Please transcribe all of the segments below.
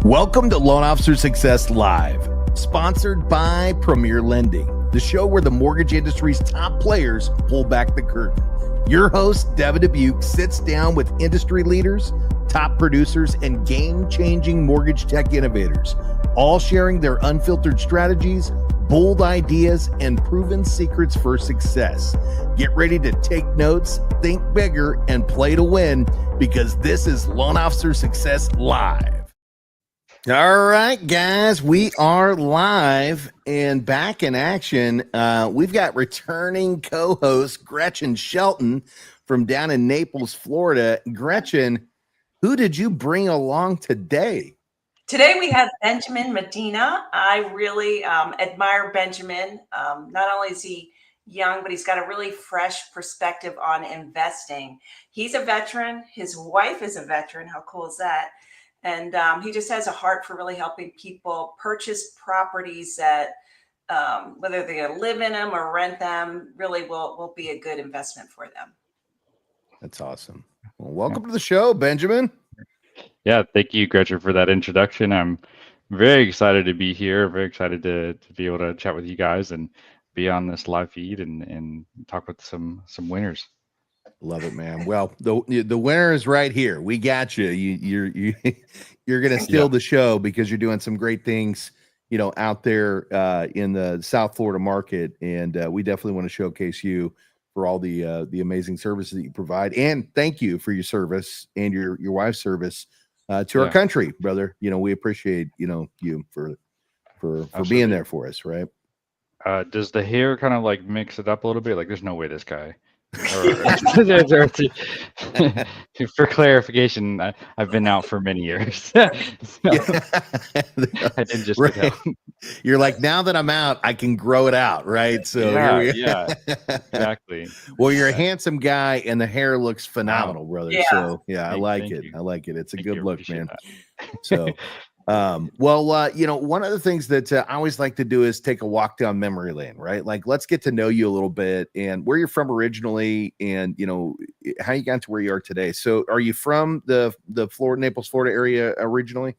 Welcome to Loan Officer Success Live, sponsored by Premier Lending, the show where the mortgage industry's top players pull back the curtain. Your host, Devin Dubuque, sits down with industry leaders, top producers, and game-changing mortgage tech innovators, all sharing their unfiltered strategies, bold ideas, and proven secrets for success. Get ready to take notes, think bigger, and play to win, because this is Loan Officer Success Live. All right, guys, we are live and back in action. We've got returning co-host Gretchen Shelton from down in Naples, Florida. Gretchen, who did you bring along today? Today we have Benjamin Medina. I really admire Benjamin. Not only is he young, but he's got a really fresh perspective on investing. He's a veteran. His wife is a veteran. How cool is that? And he just has a heart for really helping people purchase properties that, whether they're going to live in them or rent them, really will be a good investment for them. That's awesome. Well, welcome to the show, Benjamin. Yeah, thank you, Gretchen, for that introduction. I'm very excited to be here. Very excited to be able to chat with you guys and be on this live feed and talk with some winners. Love it, man. Well, the winner is right here. We got you. You're gonna steal the show because you're doing some great things, out there in the South Florida market, and we definitely want to showcase you for all the amazing services that you provide. And thank you for your service and your wife's service to our country, brother. We appreciate you for being there for us, right? Does the hair kind of like mix it up a little bit? Like, there's no way this guy. For clarification, I've been out for many years. I didn't just You're like, now that I'm out, I can grow it out, right? So yeah, exactly. Well, you're a handsome guy, and the hair looks phenomenal, brother. Yeah. So I like it. You. I like it. It's a good look, man. That. So. One of the things that I always like to do is take a walk down memory lane, right? Like, let's get to know you a little bit and where you're from originally, and how you got to where you are today. So, are you from the Naples, Florida area originally?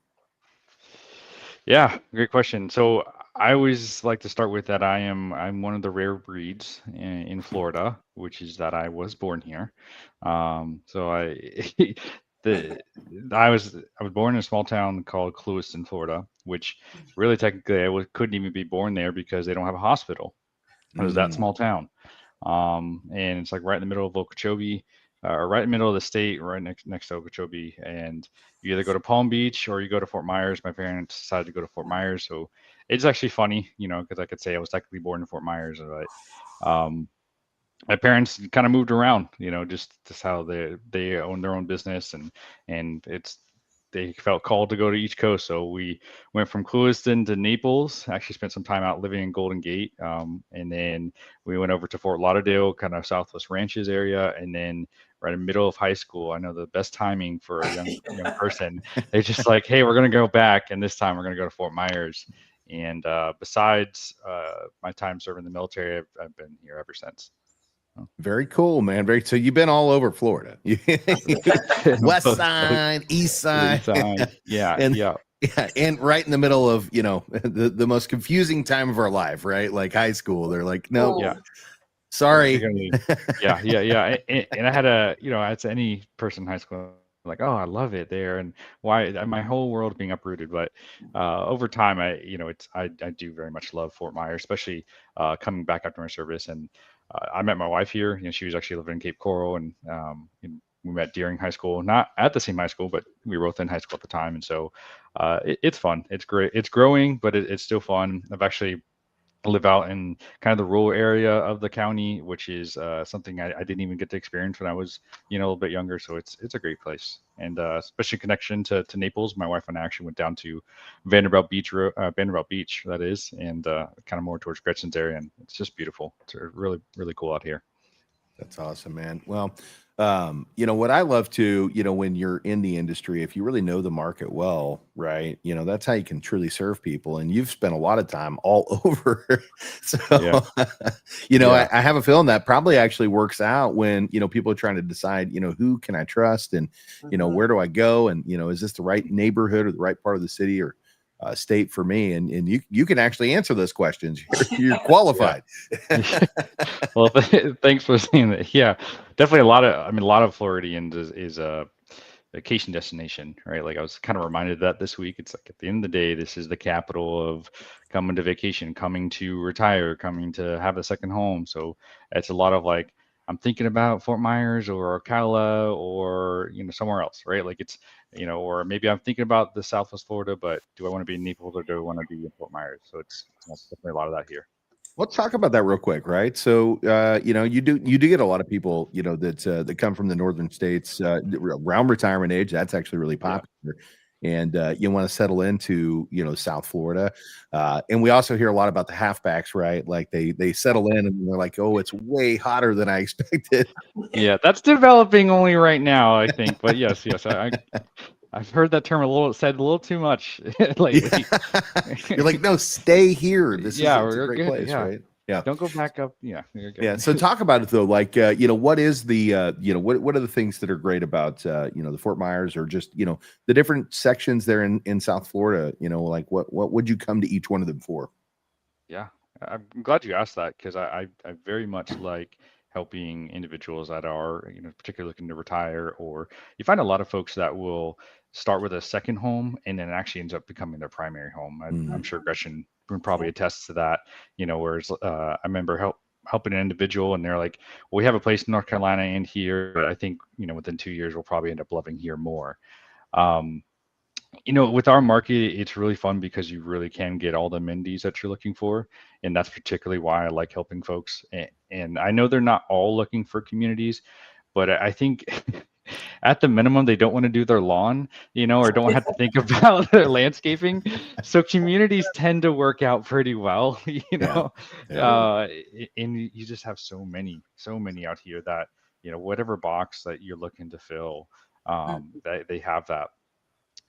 Yeah, great question. So, I always like to start with that I'm one of the rare breeds in Florida, which is that I was born here. I was born in a small town called Clewiston, Florida, which really technically I couldn't even be born there because they don't have a hospital. It was that small town, and it's like right in the middle of Okeechobee, or right in the middle of the state, right next to Okeechobee. And you either go to Palm Beach or you go to Fort Myers. My parents decided to go to Fort Myers, so it's actually funny, because I could say I was technically born in Fort Myers, but my parents kind of moved around, just how they own their own business, and they felt called to go to each coast. So we went from Clewiston to Naples, actually spent some time out living in Golden Gate. And then we went over to Fort Lauderdale, kind of Southwest Ranches area. And then right in the middle of high school, I know the best timing for a young person, they're just like, hey, we're going to go back. And this time we're going to go to Fort Myers. And besides my time serving the military, I've been here ever since. Very cool, man. So you've been all over Florida. West side, east side. Yeah. And right in the middle of, the most confusing time of our life, right? Like high school. They're like, no, sorry. Yeah. And I had as any person in high school, like, oh, I love it there, and why my whole world being uprooted. But over time, I do very much love Fort Myers, especially coming back after my service. And I met my wife here. She was actually living in Cape Coral, and we met during high school, not at the same high school, but we were both in high school at the time. And so it's fun. It's great. It's growing, but it's still fun. I've actually live out in kind of the rural area of the county, which is something I didn't even get to experience when I was, a little bit younger. So it's a great place, and especially connection to Naples. My wife and I actually went down to Vanderbilt Beach, that is, and kind of more towards Gretchen's area, and it's just beautiful. It's really, really cool out here. That's awesome, man. Well, What I love to, when you're in the industry, if you really know the market well, right, that's how you can truly serve people. And you've spent a lot of time all over. So, Yeah. Yeah. I have a feeling that probably actually works out when, people are trying to decide, who can I trust and, where do I go? And, is this the right neighborhood or the right part of the city or state for me? And you can actually answer those questions. You're qualified. Well, thanks for saying that. Yeah, definitely a lot of Floridians is a vacation destination, right? Like I was kind of reminded of that this week. It's like at the end of the day, this is the capital of coming to vacation, coming to retire, coming to have a second home. So it's a lot of like, I'm thinking about Fort Myers or Ocala or, somewhere else, right? Like it's, or maybe I'm thinking about the Southwest Florida, but do I want to be in Naples or do I want to be in Fort Myers? So it's definitely a lot of that here. Let's talk about that real quick, right? So, you do get a lot of people, that come from the northern states around retirement age. That's actually really Yeah. popular, and you want to settle into, South Florida. And we also hear a lot about the halfbacks, right? Like they settle in and they're like, oh, it's way hotter than I expected. Yeah, that's developing only right now, I think. But yes, I've heard that term said a little too much lately. You're like, no, stay here. It's a We're great good. place, Yeah. right? Yeah. Don't go back up. Yeah, you're good. Yeah. So talk about it though. Like, what is the, what are the things that are great about, the Fort Myers or just, the different sections there in South Florida, like what would you come to each one of them for? Yeah, I'm glad you asked that because I very much like helping individuals that are, particularly looking to retire, or you find a lot of folks that will start with a second home and then it actually ends up becoming their primary home. I'm sure Gretchen would probably attest to that, whereas I remember helping an individual and they're like, well, we have a place in North Carolina and here, but I think, within 2 years, we'll probably end up loving here more. Um, with our market, it's really fun because you really can get all the amenities that you're looking for. And that's particularly why I like helping folks. And I know they're not all looking for communities, but I think at the minimum, they don't want to do their lawn, or don't have to think about their landscaping. So communities tend to work out pretty well, Yeah. And you just have so many out here that, whatever box that you're looking to fill, they have that.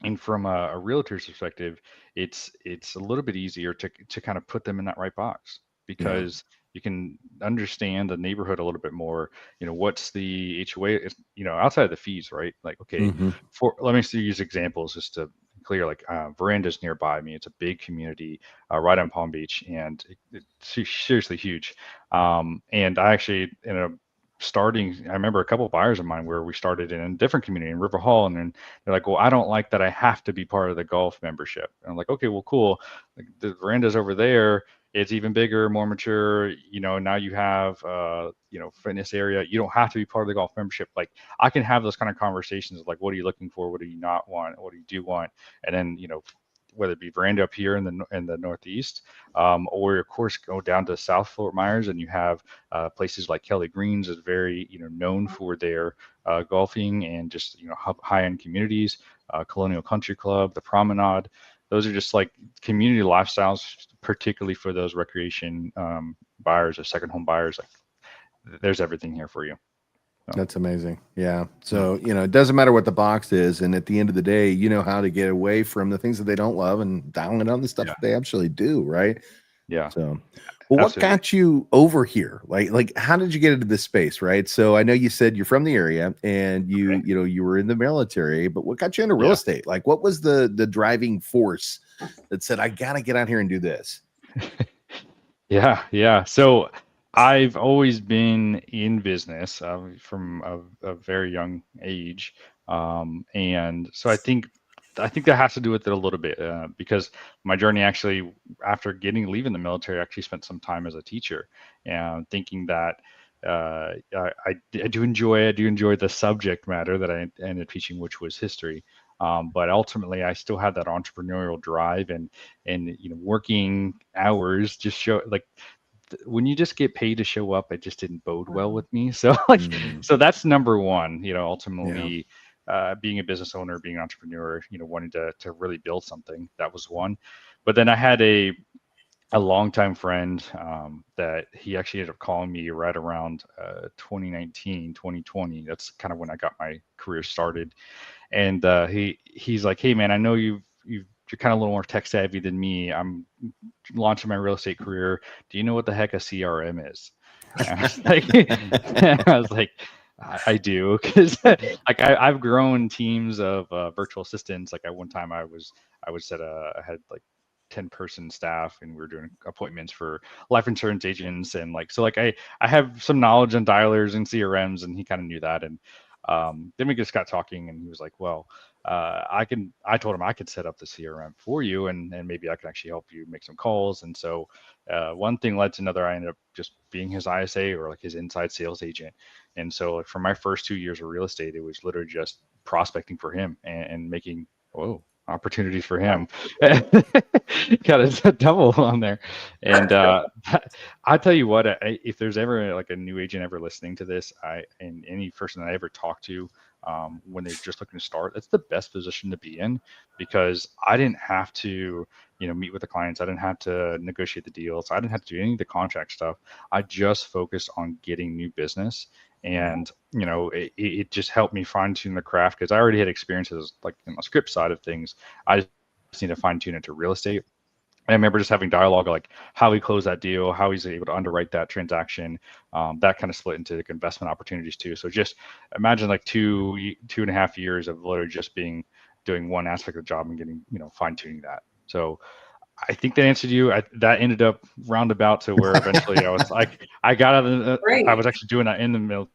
And from a realtor's perspective, it's a little bit easier to kind of put them in that right box Yeah. because you can understand the neighborhood a little bit more. What's the HOA? Outside of the fees, right? Like, okay, Hmm. let me use examples just to clear. Like Veranda's nearby me. It's a big community right on Palm Beach, and it's seriously huge. And I actually ended up starting. I remember a couple of buyers of mine where we started in a different community in River Hall, and then they're like, well, I don't like that I have to be part of the golf membership. And I'm like, okay, well, cool. Like, the veranda's over there. It's even bigger, more mature. Now you have, fitness area. You don't have to be part of the golf membership. Like I can have those kind of conversations of like, what are you looking for? What do you not want? What do you do want? And then, whether it be veranda up here in the Northeast, or of course go down to South Fort Myers and you have places like Kelly Greens is very, known for their golfing and just high-end communities, Colonial Country Club, the Promenade. Those are just like community lifestyles, particularly for those recreation buyers or second home buyers. Like there's everything here for you. So, That's amazing. Yeah. So, it doesn't matter what the box is. And at the end of the day, you know how to get away from the things that they don't love and dial in on the stuff yeah, that they actually do. Right. yeah, So, well, what absolutely. got you over here? Like, how did you get into this space? Right. So I know you said you're from the area and Okay. you were in the military, but what got you into real Yeah. estate? Like, what was the driving force that said, I got to get out here and do this? Yeah. So I've always been in business from a very young age, and so I think that has to do with it a little bit because my journey actually, after leaving the military, I actually spent some time as a teacher, and thinking that I do enjoy the subject matter that I ended up teaching, which was history. But ultimately, I still had that entrepreneurial drive and working hours just show like when you just get paid to show up, it just didn't bode well with me. So Mm, so that's number one, yeah. ultimately being a business owner, being an entrepreneur, wanting to really build something, that was one. But then I had a longtime friend that he actually ended up calling me right around 2019, 2020. That's kind of when I got my career started. And he's like, "Hey man, I know you're kind of a little more tech savvy than me. I'm launching my real estate career. Do you know what the heck a CRM is?" And I was like, I do, because like I've grown teams of virtual assistants. Like at one time, I had like 10-person staff, and we were doing appointments for life insurance agents, and like so like I have some knowledge on dialers and CRMs, and he kind of knew that. And then we just got talking, and he was like, "Well, I told him I could set up the CRM for you, and maybe I could actually help you make some calls." And so one thing led to another. I ended up just being his ISA, or like his inside sales agent. And so like for my first 2 years of real estate, it was literally just prospecting for him and making opportunities for him. Got a double on there. And I'll tell you what, if there's ever like a new agent ever listening to this, and any person that I ever talk to, when they're just looking to start, that's the best position to be in, because I didn't have to, meet with the clients. I didn't have to negotiate the deals. I didn't have to do any of the contract stuff. I just focused on getting new business. And, it just helped me fine tune the craft, because I already had experiences like in the script side of things. I just need to fine tune it to real estate. I remember just having dialogue, like how he closed that deal, how he's able to underwrite that transaction. That kind of split into like investment opportunities too. So just imagine like 2.5 years of literally just doing one aspect of the job and getting, fine tuning that. So I think that answered you. That ended up roundabout to where eventually I was like, I got out of I was actually doing that in the military.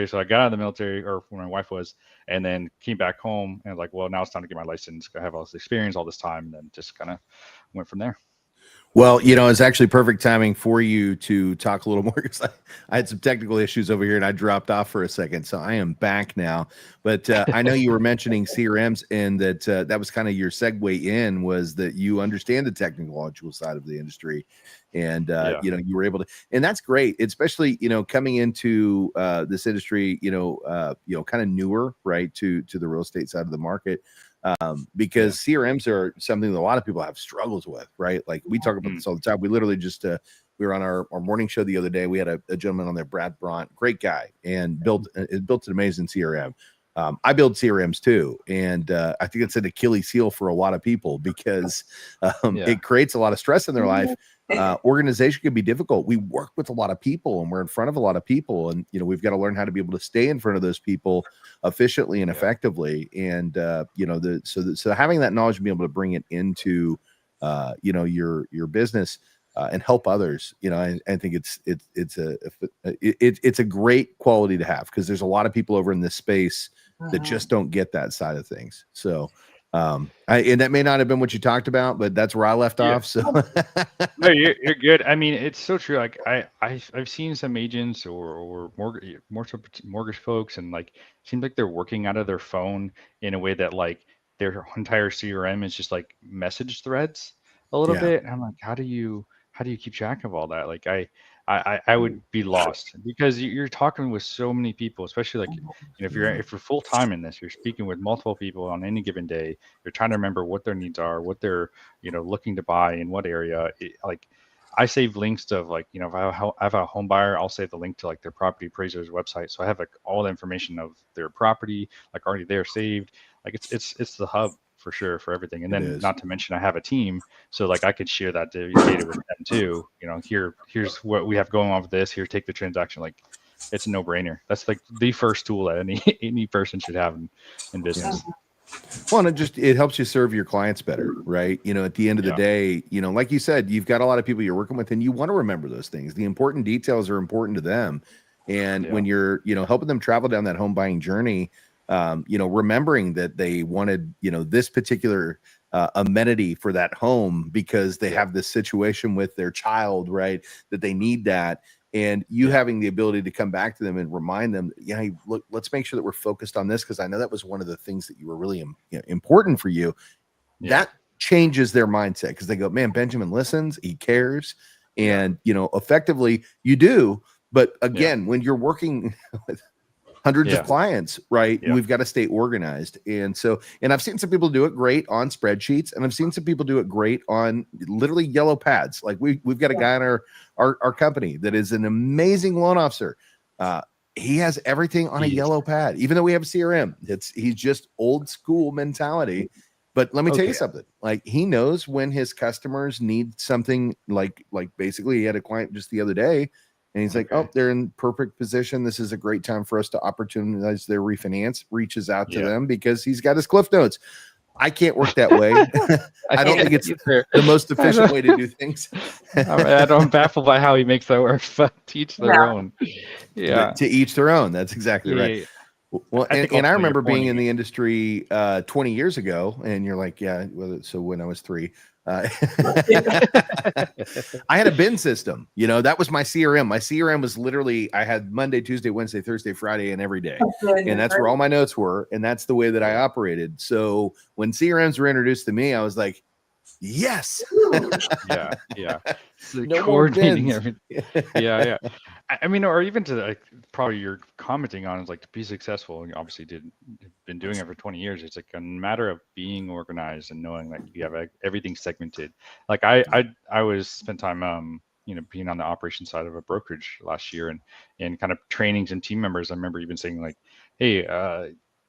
So I got out of the military, or when my wife was, and then came back home and like, well, now it's time to get my license. I have all this experience all this time, and then just kind of went from there. Well, it's actually perfect timing for you to talk a little more, because I had some technical issues over here and I dropped off for a second. So I am back now. But I know you were mentioning CRMs, and that was kind of your segue in, was that you understand the technological side of the industry. And, you were able to, and that's great, especially, coming into this industry, kind of newer, right, to the real estate side of the market. Because CRMs are something that a lot of people have struggles with, right? Like we talk about this all the time. We literally just, we were on our morning show the other day. We had a gentleman on there, Brad Bront, great guy, and built an amazing CRM. I build CRMs too. And I think it's an Achilles heel for a lot of people, because it creates a lot of stress in their life. Organization can be difficult. We work with a lot of people, and we're in front of a lot of people, and we've got to learn how to be able to stay in front of those people efficiently and effectively. And so having that knowledge and be able to bring it into your business and help others, I think it's a great quality to have, because there's a lot of people over in this space that just don't get that side of things. So and that may not have been what you talked about, but that's where I left off. So no, you're good. I mean, it's so true. Like I've seen some agents or mortgage folks, and like it seems like they're working out of their phone in a way that like their entire CRM is just like message threads a little bit. And I'm like, how do you keep track of all that? Like I would be lost, because you're talking with so many people, especially like, if you're full time in this, you're speaking with multiple people on any given day. You're trying to remember what their needs are, what they're, looking to buy in what area. Like I save links to like, if I have a home buyer, I'll save the link to like their property appraiser's website. So I have like all the information of their property, like already there saved. Like it's the hub for sure for everything. And then not to mention I have a team, so like I could share that data with them too. Here's what we have going on with this. Here, take the transaction. Like it's a no-brainer. That's like the first tool that any person should have in business. Well, and it helps you serve your clients better, right? At the end of the day, like you said, you've got a lot of people you're working with, and you want to remember those things. The important details are important to them. And when you're, helping them travel down that home buying journey, remembering that they wanted, this particular amenity for that home because they have this situation with their child, right? That they need that. And you having the ability to come back to them and remind them, look, let's make sure that we're focused on this, because I know that was one of the things that you were really important for you. That changes their mindset, because they go, man, Benjamin listens, he cares. And, effectively you do. But again, when you're working with, hundreds of clients, right? Yeah. We've got to stay organized. And I've seen some people do it great on spreadsheets, and I've seen some people do it great on literally yellow pads. Like we've got a guy in our company that is an amazing loan officer. He has everything on a yellow pad, even though we have a CRM. He's just old school mentality. But let me tell you something, like he knows when his customers need something, like basically he had a client just the other day and he's like, oh, they're in perfect position. This is a great time for us to opportunize their refinance, reaches out to them because he's got his Cliff Notes. I can't work that way. I don't think it's the most efficient way to do things. I'm baffled by how he makes that work, but to each their own. Yeah. To each their own. That's exactly right. Well, and I remember being in the industry 20 years ago, and you're like, yeah, well, so when I was 3, I had a bin system. You know, that was my CRM. My CRM was literally, I had Monday, Tuesday, Wednesday, Thursday, Friday, and every day. And that's where all my notes were. And that's the way that I operated. So when CRMs were introduced to me, I was like, yes. Yeah. So No coordinating everything. Yeah. I mean, or even to like probably you're commenting on is like to be successful. You obviously been doing it for 20 years. It's like a matter of being organized and knowing that you have everything segmented. Like I spent time being on the operation side of a brokerage last year and kind of training some team members. I remember even saying like, hey,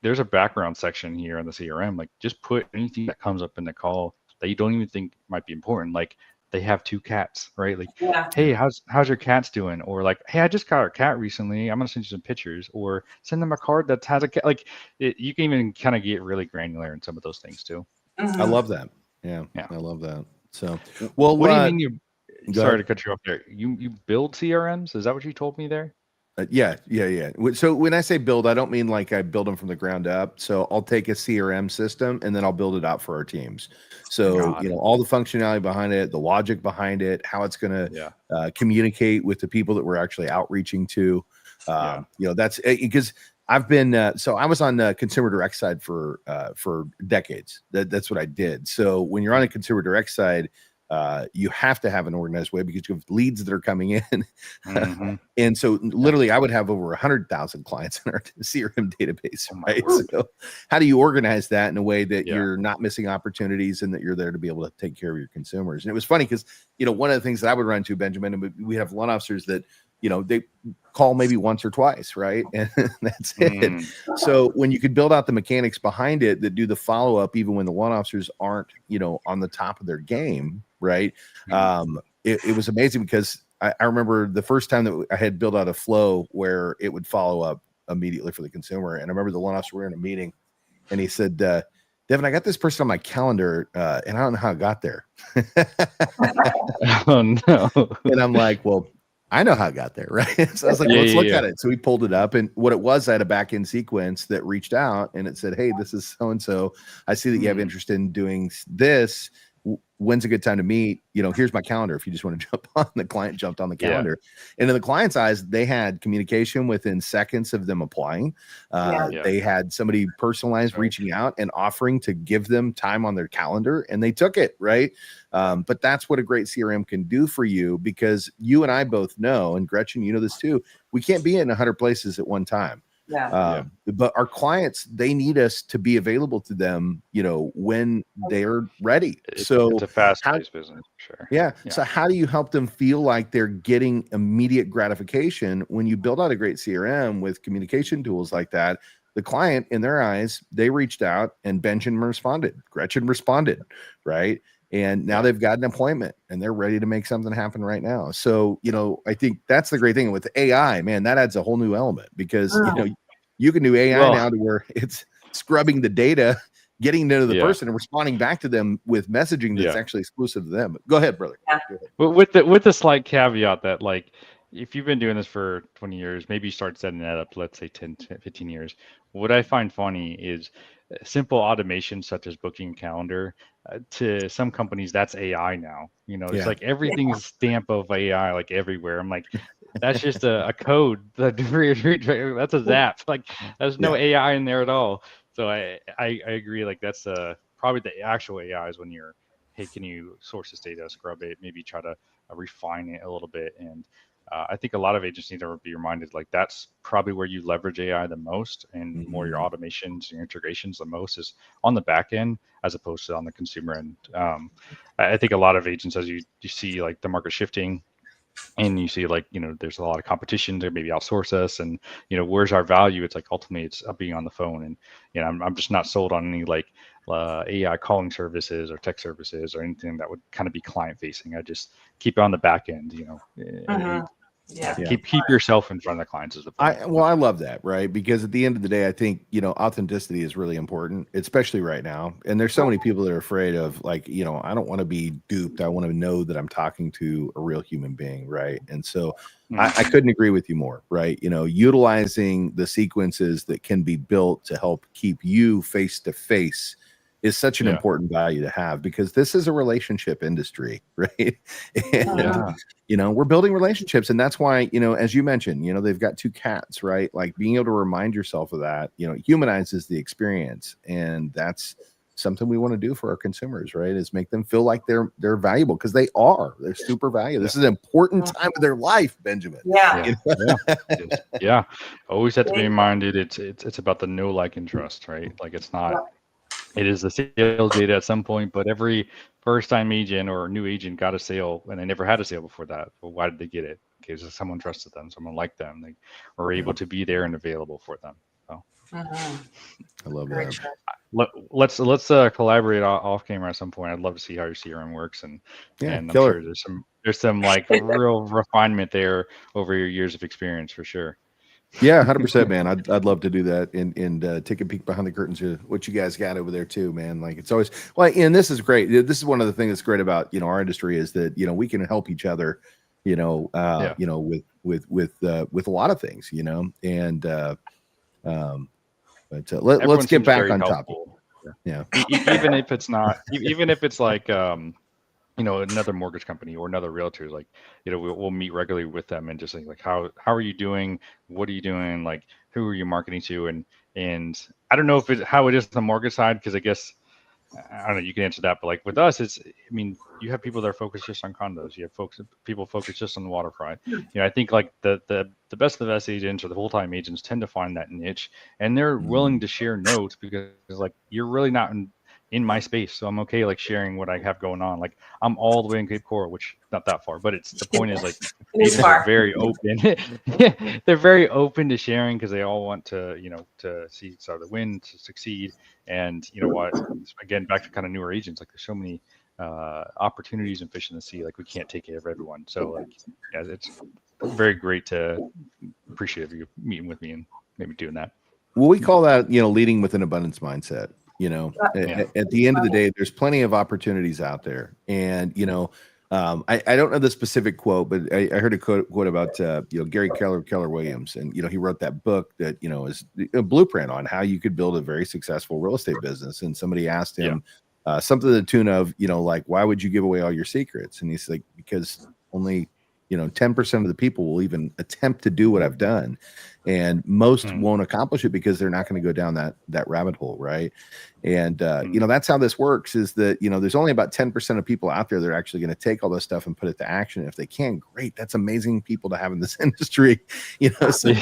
there's a background section here on the CRM. Like just put anything that comes up in the call that you don't even think might be important. Like they have 2 cats, right? Like, hey, how's your cats doing? Or like, hey, I just got our cat recently. I'm gonna send you some pictures, or send them a card that has a cat. Like, you can even kind of get really granular in some of those things too. I love that. Yeah, I love that. So, well, what do you mean sorry to cut you off there. You build CRMs? Is that what you told me there? Yeah. So when I say build, I don't mean like I build them from the ground up. So I'll take a CRM system and then I'll build it out for our teams. So, all the functionality behind it, the logic behind it, how it's going to communicate with the people that we're actually outreaching to. That's because I've been, so I was on the consumer direct side for decades. That's what I did. So when you're on a consumer direct side, you have to have an organized way because you have leads that are coming in. And so literally I would have over 100,000 clients in our CRM database, right? So how do you organize that in a way that you're not missing opportunities and that you're there to be able to take care of your consumers? And it was funny because, one of the things that I would run into, Benjamin, and we have loan officers that, they call maybe once or twice, right? And that's it. So when you could build out the mechanics behind it that do the follow-up, even when the loan officers aren't, on the top of their game, right? It was amazing because I remember the first time that I had built out a flow where it would follow up immediately for the consumer. And I remember the loan officer, we were in a meeting and he said, Devin, I got this person on my calendar and I don't know how it got there. Oh no. And I'm like, well, I know how it got there, right? So I was like, let's look at it. So we pulled it up, and what it was, I had a back end sequence that reached out and it said, hey, this is so-and-so. I see that you have interest in doing this. When's a good time to meet? Here's my calendar. If you just want to jump on, the client jumped on the calendar. And in the client's eyes, they had communication within seconds of them applying. They had somebody personalized reaching out and offering to give them time on their calendar, and they took it, right? But that's what a great CRM can do for you, because you and I both know, and Gretchen, you know this too, we can't be in 100 places at one time. But our clients, they need us to be available to them, when they're ready. It's a fast-paced business, for sure. So how do you help them feel like they're getting immediate gratification when you build out a great CRM with communication tools like that? The client, in their eyes, they reached out and Benjamin responded, Gretchen responded, right? And now they've got an appointment and they're ready to make something happen right now. So, I think that's the great thing with AI, man, that adds a whole new element because, you can do AI now to where it's scrubbing the data, getting into the person and responding back to them with messaging that's actually exclusive to them. Go ahead, brother. But with the slight caveat that, like, if you've been doing this for 20 years, maybe you start setting that up, let's say 10, 15 years. What I find funny is simple automation such as booking calendar. To some companies, that's AI now. It's like everything's a stamp of AI, like everywhere. I'm like, that's just a code. That's a zap. Like, there's no AI in there at all. So I agree. Like, that's probably the actual AI is when you're, hey, can you source this data, scrub it, maybe try to refine it a little bit, and I think a lot of agents need to be reminded, like, that's probably where you leverage AI the most, and more your automations, your integrations the most is on the back end as opposed to on the consumer end. I think a lot of agents, as you see like the market shifting, and you see like, there's a lot of competition to maybe outsource us, and where's our value? It's like ultimately it's being on the phone, and I'm just not sold on any like AI calling services or tech services or anything that would kind of be client facing. I just keep it on the back end, and Yeah. keep yourself in front of the clients is the point. I love that, right? Because at the end of the day, I think, authenticity is really important, especially right now. And there's so many people that are afraid of like, I don't want to be duped. I want to know that I'm talking to a real human being, right? And so I couldn't agree with you more, right? Utilizing the sequences that can be built to help keep you face to face is such an important value to have, because this is a relationship industry, right? And, we're building relationships. And that's why, as you mentioned, they've got 2 cats, right? Like being able to remind yourself of that, humanizes the experience. And that's something we want to do for our consumers, right? Is make them feel like they're valuable, because they're super valuable. This is an important time of their life, Benjamin. Yeah. Always have to be reminded it's about the know, like, and trust, right? Like it's not. It is the sales data at some point, but every first-time agent or new agent got a sale, and they never had a sale before that. Well, why did they get it? Because someone trusted them, someone liked them, they were able to be there and available for them. So I love that. Let's collaborate off camera at some point. I'd love to see how your CRM works, and I'm sure there's some like real refinement there over your years of experience for sure. Yeah, 100%, man. I'd love to do that and take a peek behind the curtains of what you guys got over there too, man. Like it's always and this is great. This is one of the things that's great about our industry is that we can help each other, with a lot of things, and let's get back on topic. Yeah, even if it's not, even if it's like another mortgage company or another realtor, like, we'll meet regularly with them and just like, how are you doing? What are you doing? Like, who are you marketing to? And I don't know how it is on the mortgage side, because I guess, I don't know, you can answer that, but like with us, you have people that are focused just on condos. You have people focused just on the waterfront. I think like the best of the best agents or the full-time agents tend to find that niche, and they're willing to share notes, because like you're really not in my space, so I'm okay like sharing what I have going on. Like I'm all the way in Cape Coral, which not that far, but the point is like agents are very open. They're very open to sharing, because they all want to to see the win, to succeed. And what, again, back to kind of newer agents, like there's so many opportunities and fish in the sea, like we can't take care of everyone. So like it's very great to appreciate you meeting with me and maybe doing that. Well, we call that leading with an abundance mindset. At the end of the day, there's plenty of opportunities out there. And, I don't know the specific quote, but I heard a quote about, Gary Keller Williams. And, he wrote that book that, is a blueprint on how you could build a very successful real estate business. And somebody asked him something to the tune of, like, why would you give away all your secrets? And he's like, because only 10% of the people will even attempt to do what I've done. And most won't accomplish it because they're not going to go down that rabbit hole. Right. And, that's how this works, is that, there's only about 10% of people out there that are actually going to take all this stuff and put it to action. If they can, great. That's amazing people to have in this industry. So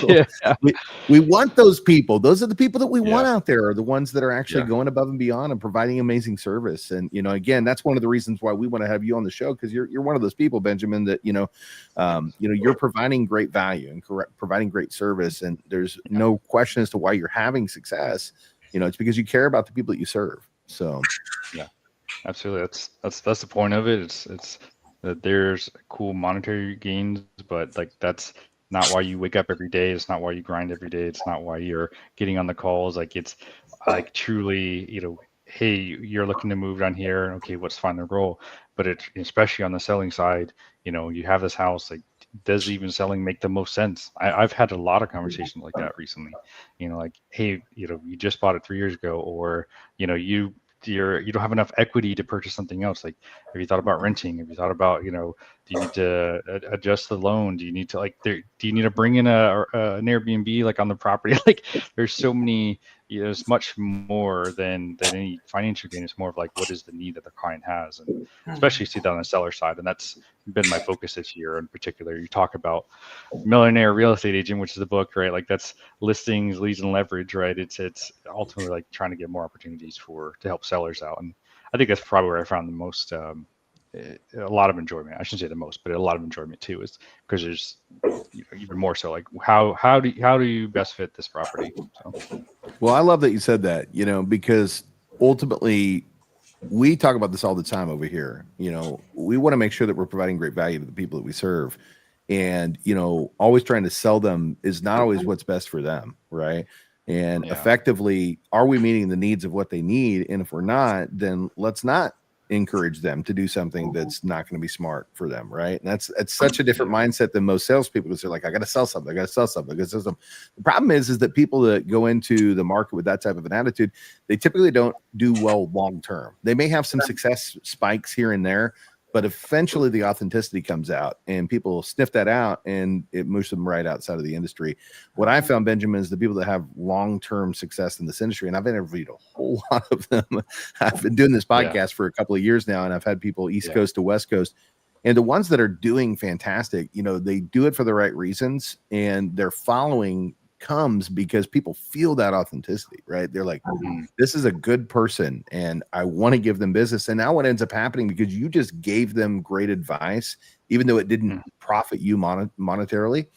we want those people. Those are the people that we want out there, are the ones that are actually going above and beyond and providing amazing service. And, again, that's one of the reasons why we want to have you on the show, because you're one of those people, Benjamin, that, you're providing great value and providing great service. And there's no question as to why you're having success. It's because you care about the people that you serve. So, yeah, absolutely. That's the point of it. It's that there's cool monetary gains, but like that's not why you wake up every day. It's not why you grind every day. It's not why you're getting on the calls. Like it's like truly, hey, you're looking to move down here. Okay, what's find the role? But especially on the selling side, you have this house, like, does even selling make the most sense? I've had a lot of conversations like that recently. Like, hey, you just bought it 3 years ago, or you don't have enough equity to purchase something else. Like, have you thought about renting? Have you thought about, do you need to adjust the loan? Do you need to do you need to bring in an Airbnb like on the property? Like, there's so many it's much more than any financial gain. It's more of like, what is the need that the client has, and especially see that on the seller side. And that's been my focus this year in particular. You talk about Millionaire Real Estate Agent, which is the book, right? Like that's listings, leads, and leverage, right? It's ultimately like trying to get more opportunities to help sellers out. And I think that's probably where I found the most, a lot of enjoyment. I shouldn't say the most, but a lot of enjoyment too, is because there's even more so like how do you best fit this property? So. Well, I love that you said that, because ultimately we talk about this all the time over here. We want to make sure that we're providing great value to the people that we serve. And, always trying to sell them is not always what's best for them. Right. And effectively, are we meeting the needs of what they need? And if we're not, then let's not encourage them to do something that's not going to be smart for them. Right. And it's such a different mindset than most salespeople, because they're like, I got to sell something. I got to sell something. The problem is that people that go into the market with that type of an attitude, they typically don't do well long term. They may have some success spikes here and there, but eventually the authenticity comes out and people sniff that out and it moves them right outside of the industry. What I found, Benjamin, is the people that have long-term success in this industry, and I've interviewed a whole lot of them. I've been doing this podcast for a couple of years now, and I've had people East Coast to West Coast. And the ones that are doing fantastic, they do it for the right reasons, and their following comes because people feel that authenticity, right? They're like, this is a good person and I want to give them business. And now what ends up happening, because you just gave them great advice, even though it didn't profit you monetarily,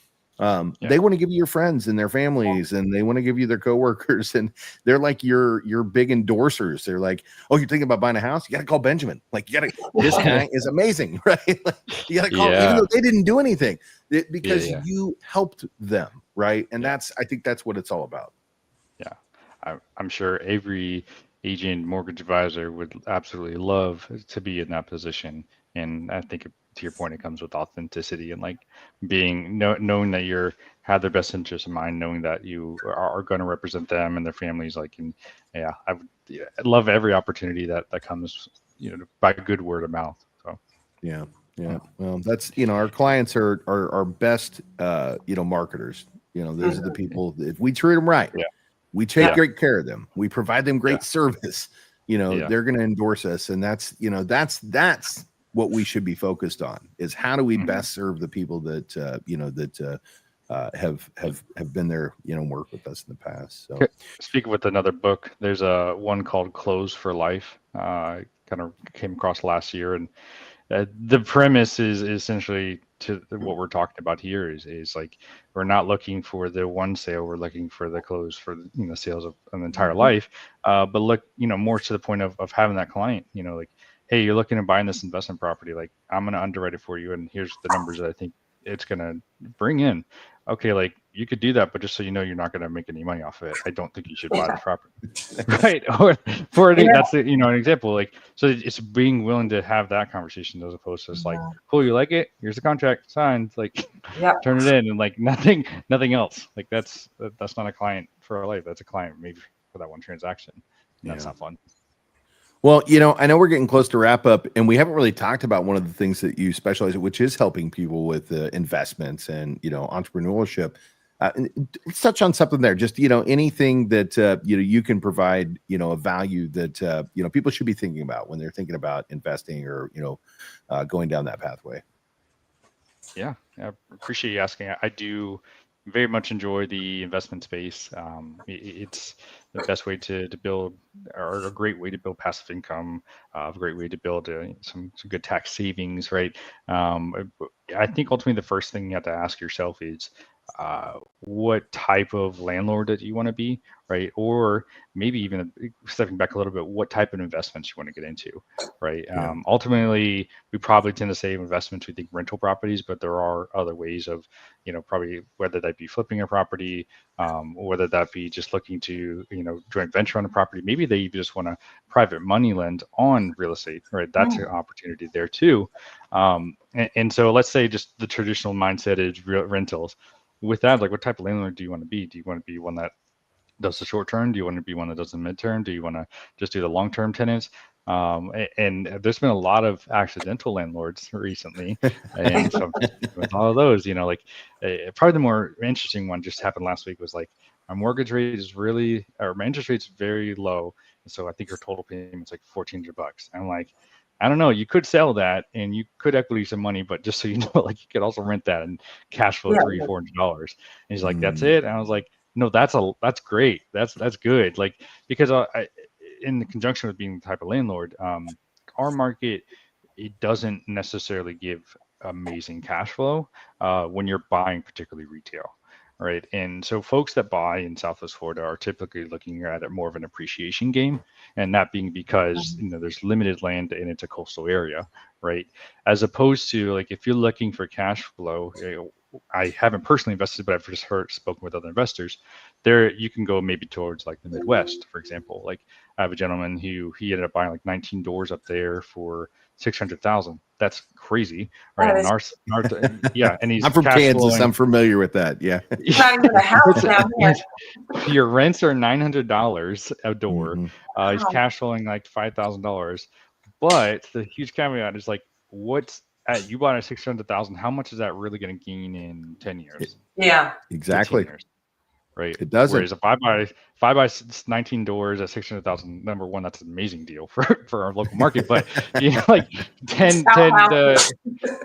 they want to give you your friends and their families, and they want to give you their coworkers, and they're like your big endorsers. They're like, oh, you're thinking about buying a house? You got to call Benjamin. Like, this guy is amazing, right? Like, you got to call him, even though they didn't do anything, because you helped them, right? And I think that's what it's all about. Yeah, I'm sure every agent, mortgage advisor would absolutely love to be in that position. And I think, to your point, it comes with authenticity and like knowing that you're have their best interest in mind, knowing that you are going to represent them and their families. Like, and I love every opportunity that comes, by good word of mouth. So yeah. Well, that's our clients are our best marketers. Those are the people, if we treat them right, we take great care of them, we provide them great service, they're going to endorse us. And that's what we should be focused on, is how do we best serve the people that have been there, work with us in the past. So speaking with another book, there's a one called Close for Life. Kind of came across last year, and the premise is essentially to what we're talking about here is like, we're not looking for the one sale, we're looking for the close for sales of an entire life. But look, more to the point of having that client, like, hey, you're looking at buying this investment property, like, I'm going to underwrite it for you, and here's the numbers that I think it's going to bring in. Okay, like, you could do that, but just so you know, you're not going to make any money off of it. I don't think you should buy the property, right? Or that's an example. Like, so it's being willing to have that conversation, as opposed to just like, cool, you like it? Here's the contract signed. Like, turn it in, and like nothing else. Like that's not a client for our life. That's a client maybe for that one transaction, and that's not fun. Well, I know we're getting close to wrap up, and we haven't really talked about one of the things that you specialize in, which is helping people with investments and, entrepreneurship. Let's touch on something there. Just, anything that, you can provide, a value that, people should be thinking about when they're thinking about investing or, going down that pathway. Yeah, I appreciate you asking. I do very much enjoy the investment space. It's the best way to build, or a great way to build passive income, a great way to build some good tax savings, right? I think ultimately the first thing you have to ask yourself is, what type of landlord that you want to be, right? Or maybe even stepping back a little bit, what type of investments you want to get into, right? Ultimately, we probably tend to say investments, we think rental properties, but there are other ways of, probably whether that be flipping a property, or whether that be just looking to, joint venture on a property. Maybe they just want to private money lend on real estate, right? That's an opportunity there too. And so let's say just the traditional mindset is rentals. With that, like, what type of landlord do you want to be? Do you want to be one that does the short term? Do you want to be one that does the midterm? Do you want to just do the long term tenants? And there's been a lot of accidental landlords recently, and so with all of those, probably the more interesting one just happened last week was like My mortgage rate is really, or my interest rate's very low. And so I think your total payment's like $1,400. I'm like, I don't know. You could sell that and you could equity some money, but just so you know, like you could also rent that and cash flow Yeah. $300-$400. And he's like, that's it. And I was like, no, that's great. That's good. Like, because in conjunction with being the type of landlord, our market, it doesn't necessarily give amazing cash flow when you're buying particularly retail. Right. And so folks that buy in Southwest Florida are typically looking at it more of an appreciation game. And that being because, there's limited land and it's a coastal area. Right. As opposed to like, if you're looking for cash flow, I haven't personally invested, but I've just spoken with other investors there. You can go maybe towards like the Midwest, for example. Like I have a gentleman who he ended up buying like 19 doors up there for 600,000. That's crazy, right? And yeah, and he's I'm from cash Kansas. flowing. I'm familiar with that. Yeah. It's not even a house down there. Your rents are $900 a door. Mm-hmm. He's cash flowing like $5,000. But the huge caveat is like, what's you bought a 600,000? How much is that really going to gain in 10 years? Yeah, Exactly. Years, right. It doesn't. Whereas if I buy 19 doors at 600,000, number one, that's an amazing deal for our local market. But like 10,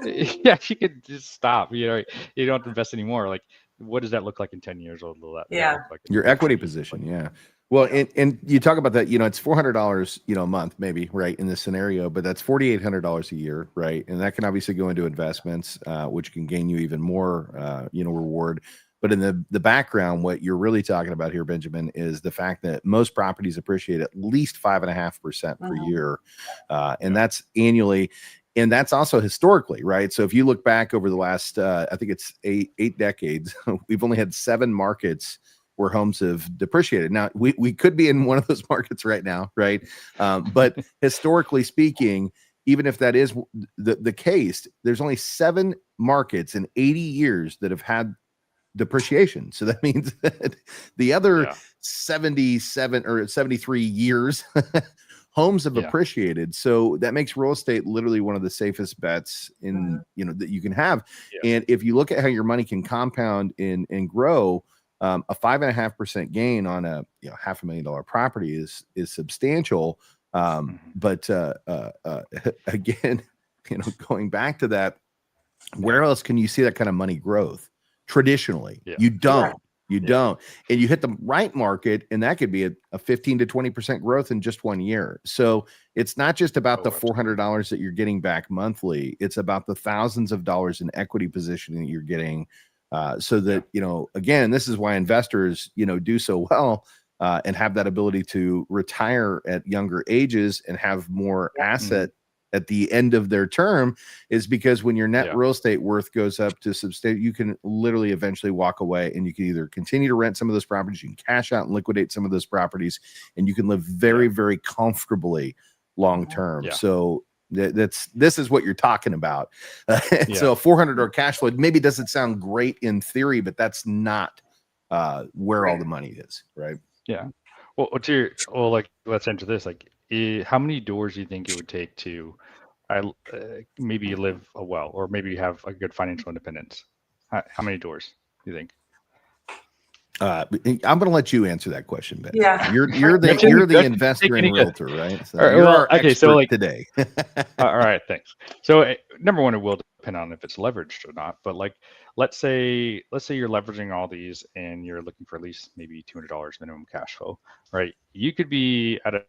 yeah, you could just stop. You don't have to invest anymore. Like, what does that look like in 10 years? What will that look like? Your equity position, yeah. Well, and you talk about that, it's $400, a month, maybe, right, in this scenario, but that's $4,800 a year, right? And that can obviously go into investments, which can gain you even more, reward. But in the background, what you're really talking about here, Benjamin, is the fact that most properties appreciate at least 5.5% per year, and that's annually. And that's also historically, right? So if you look back over the last, I think it's eight decades, we've only had 7 markets where homes have depreciated. Now, we could be in one of those markets right now, right? But historically speaking, even if that is the case, there's only 7 markets in 80 years that have had depreciation. So that means that the other 77 or 73 years homes have appreciated. So that makes real estate literally one of the safest bets in that you can have. And if you look at how your money can compound and grow, a 5.5% gain on a $500,000 property is substantial. But again, going back to that, where else can you see that kind of money growth? Traditionally, you don't. You don't. And you hit the right market, and that could be a 15 to 20% growth in just 1 year. So it's not just about the $400 that you're getting back monthly. It's about the thousands of dollars in equity positioning that you're getting. So that, again, this is why investors, do so well and have that ability to retire at younger ages and have more asset at the end of their term, is because when your net real estate worth goes up to substantial, you can literally eventually walk away, and you can either continue to rent some of those properties, you can cash out and liquidate some of those properties, and you can live very, very comfortably long term. So this is what you're talking about. So a $400 cash flow maybe doesn't sound great in theory, but that's not where all the money is, right? Yeah. Well, let's enter this. Like, how many doors do you think it would take to maybe live well, or maybe have a good financial independence? How many doors do you think? I'm going to let you answer that question, Ben. Yeah. You're the investor and realtor, right? So you're our expert today. All right, thanks. So number one, it will depend on if it's leveraged or not. But like, let's say you're leveraging all these and you're looking for at least maybe $200 minimum cash flow, right? You could be at a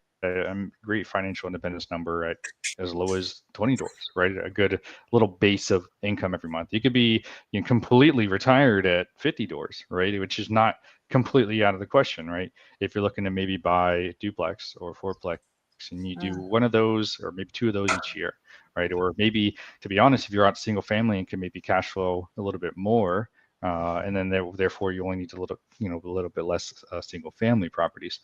great financial independence number at as low as 20 doors, right? A good little base of income every month. You could be completely retired at 50 doors, right? Which is not completely out of the question, right? If you're looking to maybe buy a duplex or fourplex, and you do one of those or maybe 2 of those each year, right? Or maybe, to be honest, if you're out single family and can maybe cash flow a little bit more, and then therefore you only need a little bit less single family properties.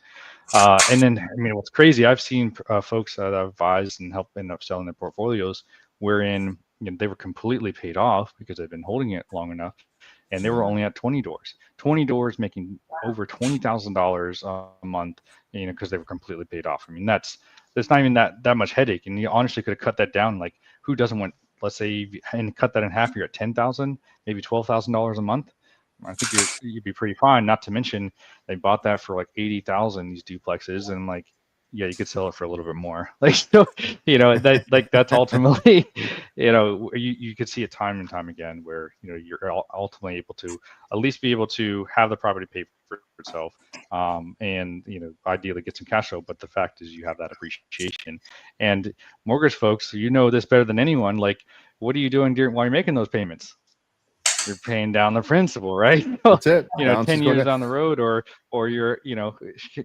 And then, I mean, what's crazy, I've seen folks that I've advised and helped end up selling their portfolios wherein they were completely paid off because they've been holding it long enough, and they were only at 20 doors making over $20,000 a month, because they were completely paid off. I mean, that's not even that much headache. And you honestly could have cut that down. Like, who doesn't want, let's say, and cut that in half, you're at $10,000, maybe $12,000 a month. I think you'd be pretty fine. Not to mention they bought that for like 80,000, these duplexes, and like, yeah, you could sell it for a little bit more. Like, so, that's ultimately, you could see it time and time again where, you're ultimately able to at least be able to have the property pay for itself. And, ideally get some cash flow, but the fact is you have that appreciation. And mortgage folks, this better than anyone. Like, what are you doing while you're making those payments? You're paying down the principal, right? That's it. 10 years down the road, or you're,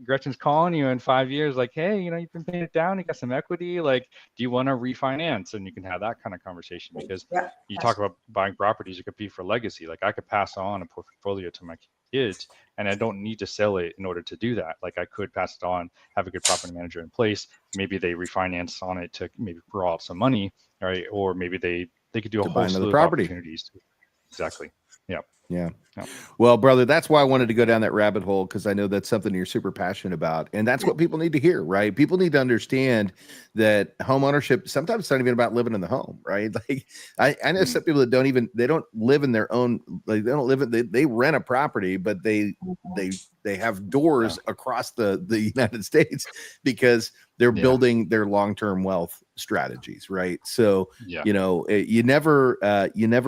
Gretchen's calling you in 5 years, like, hey, you've been paying it down, you got some equity, like, do you want to refinance? And you can have that kind of conversation, because you talk about buying properties, it could be for legacy. Like, I could pass on a portfolio to my kids, and I don't need to sell it in order to do that. Like, I could pass it on, have a good property manager in place. Maybe they refinance on it to maybe draw out some money, right? Or maybe they could do a whole slew of opportunities. Exactly. Yeah. Well, brother, that's why I wanted to go down that rabbit hole, because I know that's something you're super passionate about. And that's what people need to hear, right? People need to understand that home ownership, sometimes it's not even about living in the home, right? Like, I know some people that they don't live in their own, like, they don't live in, they rent a property, but they have doors across the United States, because they're building their long-term wealth strategies, right? So, you never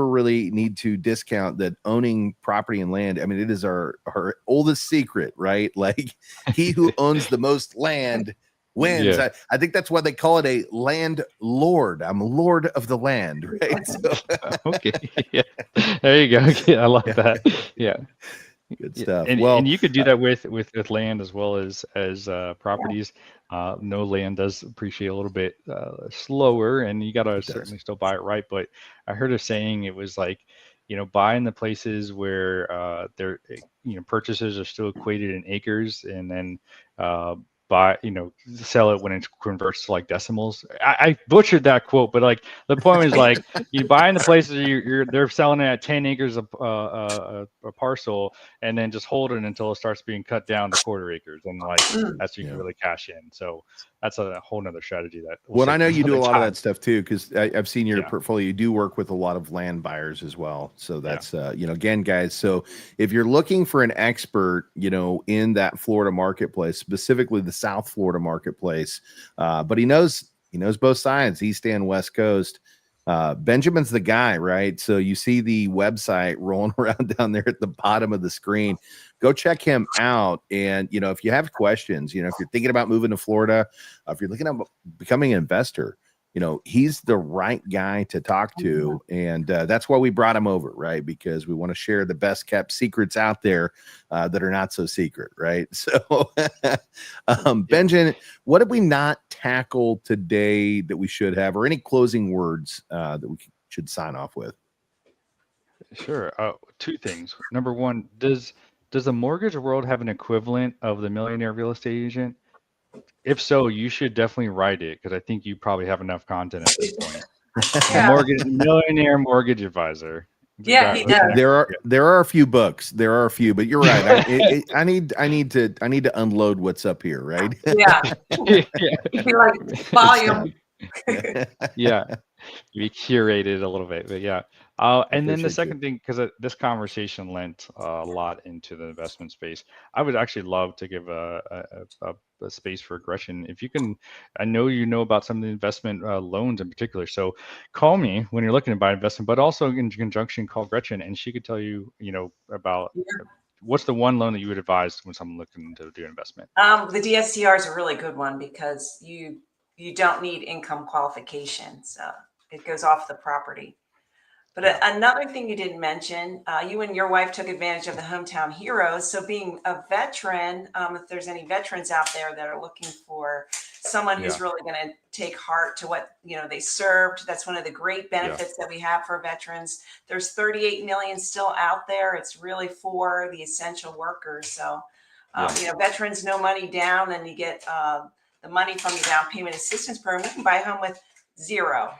really need to discount that owning property and land. I mean, it is our oldest secret, right? Like, he who owns the most land wins. I think that's why they call it a landlord. I'm lord of the land, right? So, okay. Yeah. There you go. I like that. Yeah. Good stuff. And you could do that with land as well as properties. No, land does appreciate a little bit slower, and you got to certainly still buy it right. But I heard a saying, it was like, buy in the places where purchases are still equated in acres, and then sell it when it converts to like decimals. I butchered that quote, but like the point is, like, you buy in the places they're selling it at 10 acres a parcel, and then just hold it until it starts being cut down to quarter acres, and like that's you can really cash in. So that's a whole nother strategy that I know you do a lot of that stuff too, because I've seen your portfolio. You do work with a lot of land buyers as well. So that's again, guys, so if you're looking for an expert in that Florida marketplace, specifically the South Florida marketplace, but he knows both sides, East and West Coast, Benjamin's the guy, right? So you see the website rolling around down there at the bottom of the screen. Go check him out. And, if you have questions, if you're thinking about moving to Florida, if you're looking at becoming an investor, he's the right guy to talk to. And that's why we brought him over, right? Because we want to share the best kept secrets out there that are not so secret, right? So, Benjamin, what did we not tackle today that we should have, or any closing words that we should sign off with? Sure. Two things. Number one, does the mortgage world have an equivalent of the Millionaire Real Estate Agent? If so, you should definitely write it, because I think you probably have enough content at this point. The Millionaire Mortgage Advisor. Yeah, he does. There are a few books. There are a few, but you're right. I need to unload what's up here, right? Yeah. Like volume. Yeah. You curated a little bit, but yeah. And then the second thing, because this conversation lent a lot into the investment space, I would actually love to give a space for Gretchen. If you can, I know about some of the investment loans in particular. So call me when you're looking to buy investment, but also in conjunction, call Gretchen, and she could tell you, about what's the one loan that you would advise when someone looking to do investment. The DSCR is a really good one, because you don't need income qualifications. It goes off the property. But another thing you didn't mention, you and your wife took advantage of the Hometown Heroes. So being a veteran, if there's any veterans out there that are looking for someone who's really going to take heart to what they served, that's one of the great benefits that we have for veterans. There's 38 million still out there. It's really for the essential workers. So veterans, no money down, and you get the money from the down payment assistance program. We can buy a home with zero.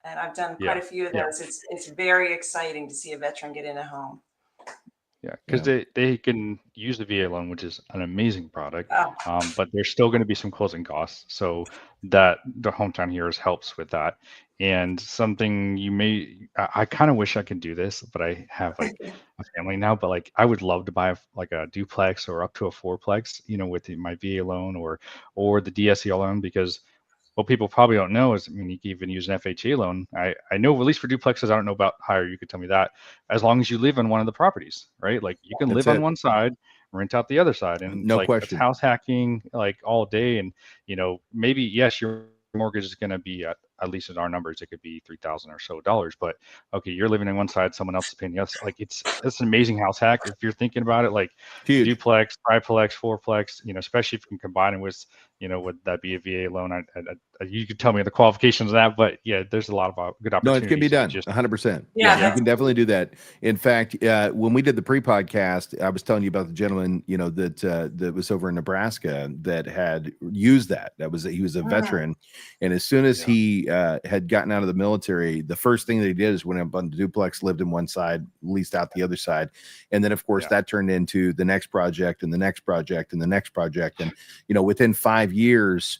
And I've done quite a few of those. It's very exciting to see a veteran get in a home. Yeah, because Yeah. they can use the VA loan, which is an amazing product, Oh, but there's still going to be some closing costs. So that the Hometown Heroes helps with that. And something you may, I kind of wish I could do this, but I have like a family now. But like, I would love to buy like a duplex or up to a fourplex, with my VA loan or the DSCR loan, because what people probably don't know is, I mean, you can even use an FHA loan. I know, at least for duplexes, I don't know about higher. You could tell me that, as long as you live in one of the properties, right? Like you can That's live on it. one side, rent out the other side. And No like that's question. house hacking like all day. And, maybe, yes, your mortgage is going to be at least in our numbers, it could be $3,000 or so dollars, but okay, you're living in one side, someone else is paying the other. Like it's an amazing house hack. If you're thinking about it, like Huge. duplex, triplex, fourplex, especially if you can combine it with, would that be a VA loan? You could tell me the qualifications of that, but yeah, there's a lot of good No, it can be opportunities. done. Just 100%. Yeah, You that's can definitely do that. In fact, when we did the pre-podcast, I was telling you about the gentleman, that was over in Nebraska that had used that. He was a veteran, and as soon as he had gotten out of the military, the first thing that he did is went up on the duplex, lived in one side, leased out the other side, and then of course that turned into the next project and the next project and the next project, and within 5 years.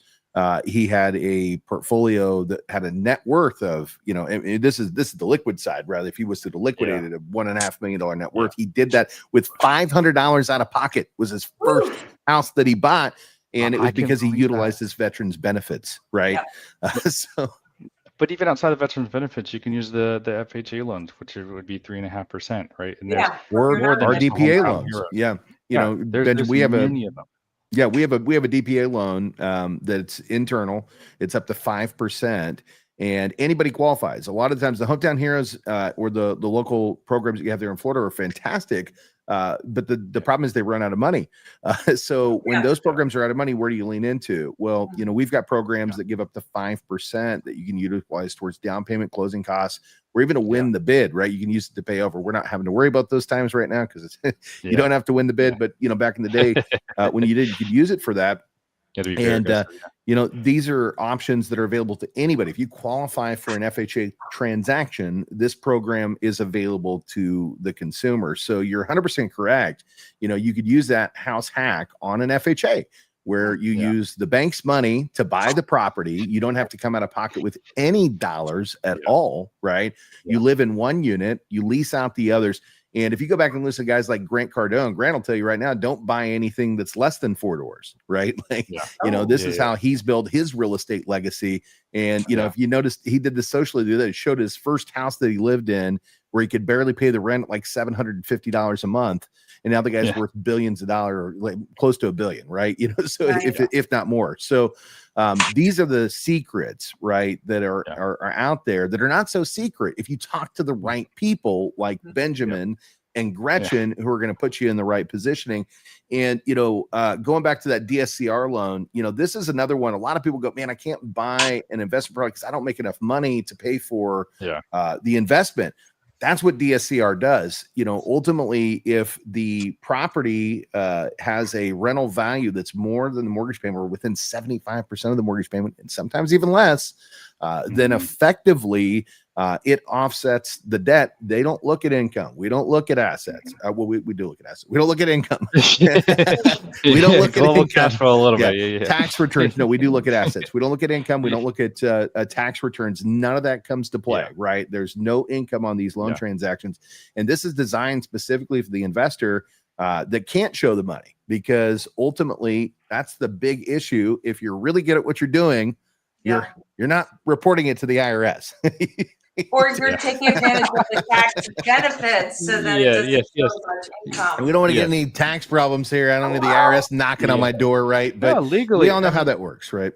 He had a portfolio that had a net worth of, and this is the liquid side, rather. If he was to liquidate it, a $1.5 million net worth, he did that with $500 out of pocket. Was his first house that he bought, and it was because he utilized his veterans benefits, right? Yeah. But even outside of veterans benefits, you can use the FHA loans, which would be 3.5%, right? And there's or more than just DPA Hometown loans. Heroes. Yeah, There's Benjamin, we have many of them. Yeah, we have a DPA loan that's internal. It's up to 5%, and anybody qualifies. A lot of times, the Hometown Heroes or the local programs that you have there in Florida are fantastic. But the problem is they run out of money. So when those programs are out of money, where do you lean into? Well, we've got programs that give up to 5% that you can utilize towards down payment, closing costs, or even to win the bid, right? You can use it to pay over. We're not having to worry about those times right now because it's you don't have to win the bid. But back in the day, when you did, you could use it for that. And these are options that are available to anybody. If you qualify for an FHA transaction, this program is available to the consumer. So you're 100% correct. You could use that house hack on an FHA where you use the bank's money to buy the property. You don't have to come out of pocket with any dollars at all, right? You live in one unit, you lease out the others. And if you go back and listen to guys like Grant Cardone, Grant will tell you right now, don't buy anything that's less than 4 doors, right? Like, this is how he's built his real estate legacy. And, if you noticed, he did this socially the other day. It showed his first house that he lived in where he could barely pay the rent, like $750 a month. And now the guy's worth billions of dollars, like close to $1 billion, right? So if not more. So these are the secrets, right, that are out there that are not so secret if you talk to the right people like Benjamin and Gretchen, who are going to put you in the right positioning. And going back to that DSCR loan, this is another one. A lot of people go, man, I can't buy an investment product because I don't make enough money to pay for the investment. That's what DSCR does. Ultimately, if the property has a rental value that's more than the mortgage payment, or within 75% of the mortgage payment, and sometimes even less, then effectively it offsets the debt. They don't look at income. We don't look at assets. Well, we do look at assets. We don't look at income. We don't look global at cash flow a little bit. Tax returns. No, we do look at assets. We don't look at income. We don't look at tax returns. None of that comes to play, right? There's no income on these loan transactions. And this is designed specifically for the investor that can't show the money, because ultimately that's the big issue. If you're really good at what you're doing, you're not reporting it to the IRS. Or you're taking advantage of the tax benefits so that it doesn't show as much income. And we don't want to get any tax problems here. I don't need the IRS knocking on my door, right? But legally, we all know how that works, right?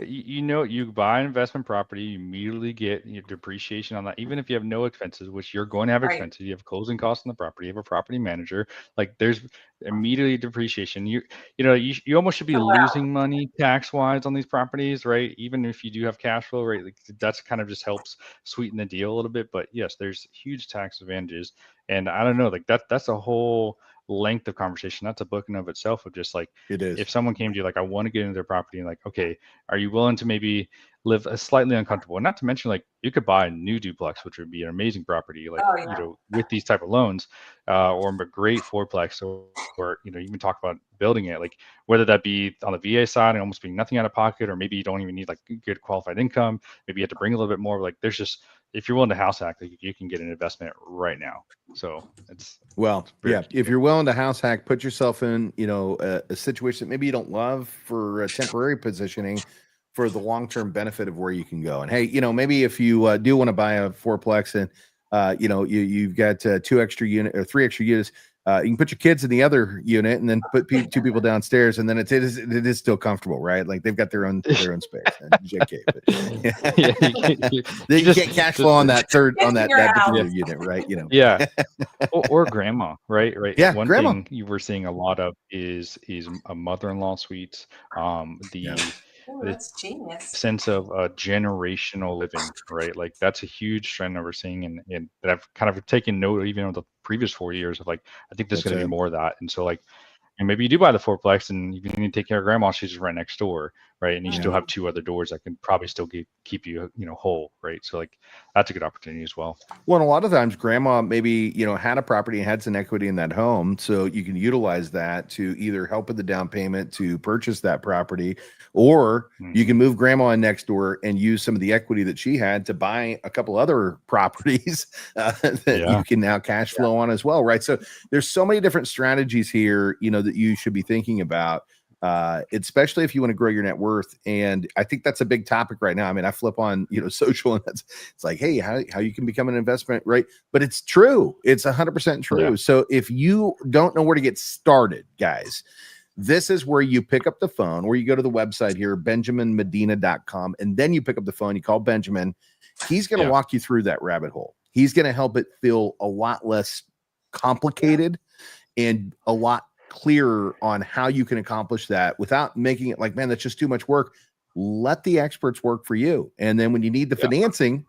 You buy an investment property, you immediately get your depreciation on that, even if you have no expenses, which you're going to have expenses. You have closing costs on the property, you have a property manager. Like, there's immediately depreciation. You almost should be losing money tax wise on these properties, right? Even if you do have cash flow, right? Like, that's kind of just helps sweeten the deal a little bit. But yes, there's huge tax advantages. And I don't know, like that's a whole length of conversation. That's a book in of itself, of just like, it is. If someone came to you like, I want to get into their property, and like, okay, are you willing to maybe live a slightly uncomfortable. And not to mention, like, you could buy a new duplex, which would be an amazing property, like, Oh yeah. with these type of loans, or a great fourplex, or even talk about building it, like, whether that be on the VA side and almost being nothing out of pocket, or maybe you don't even need like good qualified income. Maybe you have to bring a little bit more. Like, there's just, if you're willing to house hack, like, you can get an investment right now. So it's if you're willing to house hack, put yourself in, a situation that maybe you don't love for temporary positioning for the long-term benefit of where you can go. And hey, maybe if you do want to buy a fourplex and you've got 2 extra unit or 3 extra units, you can put your kids in the other unit and then put 2 people downstairs, and then it is still comfortable, right? Like, they've got their own space. JK, but you can't cash flow on that particular unit, right? Yeah, or grandma, right? Yeah, One grandma. thing you were seeing a lot of is a mother-in-law suites. That's genius. Sense of generational living, right? Like, that's a huge trend that we're seeing, and that I've kind of taken note, even of the previous 4 years, of like, I think there's going to be more of that. And so, like, and maybe you do buy the fourplex, and if you need to take care of grandma, she's just right next door, right? And you still have 2 other doors that can probably still keep you, whole, right? So, like, that's a good opportunity as well. Well, and a lot of times grandma maybe, had a property and had some equity in that home. So you can utilize that to either help with the down payment to purchase that property, or you can move grandma in next door and use some of the equity that she had to buy a couple other properties that you can now cash flow on as well, right? So there's so many different strategies here, that you should be thinking about, especially if you want to grow your net worth. And I think that's a big topic right now. I mean, I flip on, social, and it's like, hey, how you can become an investment, right? But it's true. It's 100% true. Yeah. So if you don't know where to get started, guys, this is where you pick up the phone, or you go to the website here, benjaminmedina.com, and then you pick up the phone, you call Benjamin. He's going to walk you through that rabbit hole. He's going to help it feel a lot less complicated and a lot clearer on how you can accomplish that without making it like, man, that's just too much work. Let the experts work for you. And then when you need the financing,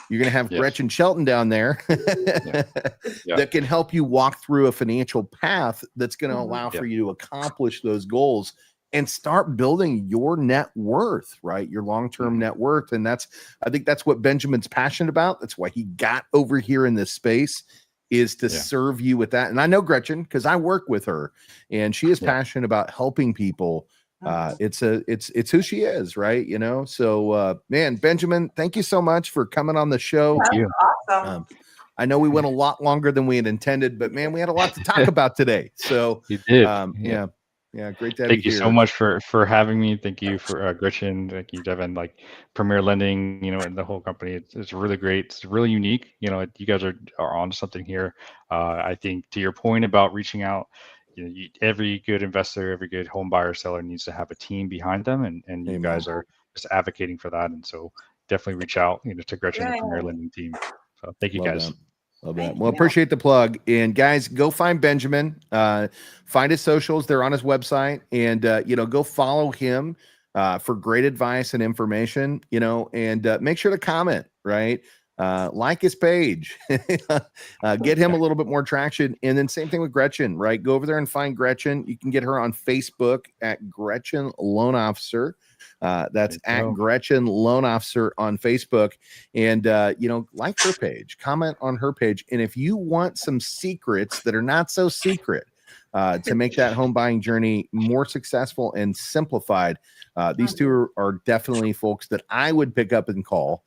you're going to have Gretchen Shelton down there that can help you walk through a financial path that's going to allow for you to accomplish those goals and start building your net worth, right? Your long-term net worth. And I think that's what Benjamin's passionate about. That's why he got over here in this space, is to serve you with that. And I know Gretchen because I work with her, and she is passionate about helping people. It's who she is, right? So man, Benjamin, thank you so much for coming on the show. Thank you. Awesome. I know we went a lot longer than we had intended, but man, we had a lot to talk about today. So you did. Yeah, great to have Thank you you here. so much for having me. Thank you for Gretchen. Thank you, Devin. Like, Premier Lending, and the whole company. It's really great. It's really unique. You guys are onto something here. I think, to your point about reaching out, every good investor, every good home buyer, seller needs to have a team behind them, and you guys are just advocating for that. And so definitely reach out, to Gretchen and the Premier Lending team. So thank you, guys. Love that. Well, appreciate the plug. And guys, go find Benjamin, find his socials. They're on his website, and, go follow him for great advice and information, and make sure to comment, right? Like his page, get him a little bit more traction. And then same thing with Gretchen, right? Go over there and find Gretchen. You can get her on Facebook at Gretchen Loan Officer. That's at Gretchen Loan Officer on Facebook. And, like her page, comment on her page. And if you want some secrets that are not so secret, to make that home buying journey more successful and simplified, these two are definitely folks that I would pick up and call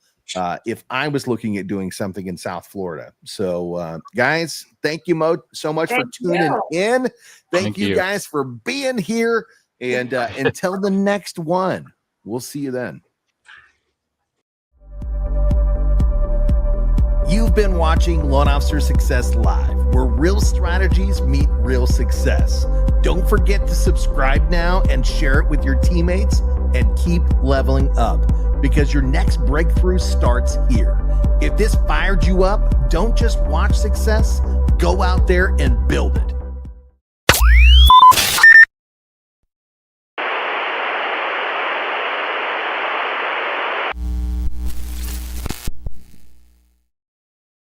if I was looking at doing something in South Florida. So, guys, thank you so much for tuning in. Thank you guys for being here. And until the next one, we'll see you then. You've been watching Loan Officer Success Live, where real strategies meet real success. Don't forget to subscribe now and share it with your teammates, and keep leveling up, because your next breakthrough starts here. If this fired you up, don't just watch success, go out there and build it.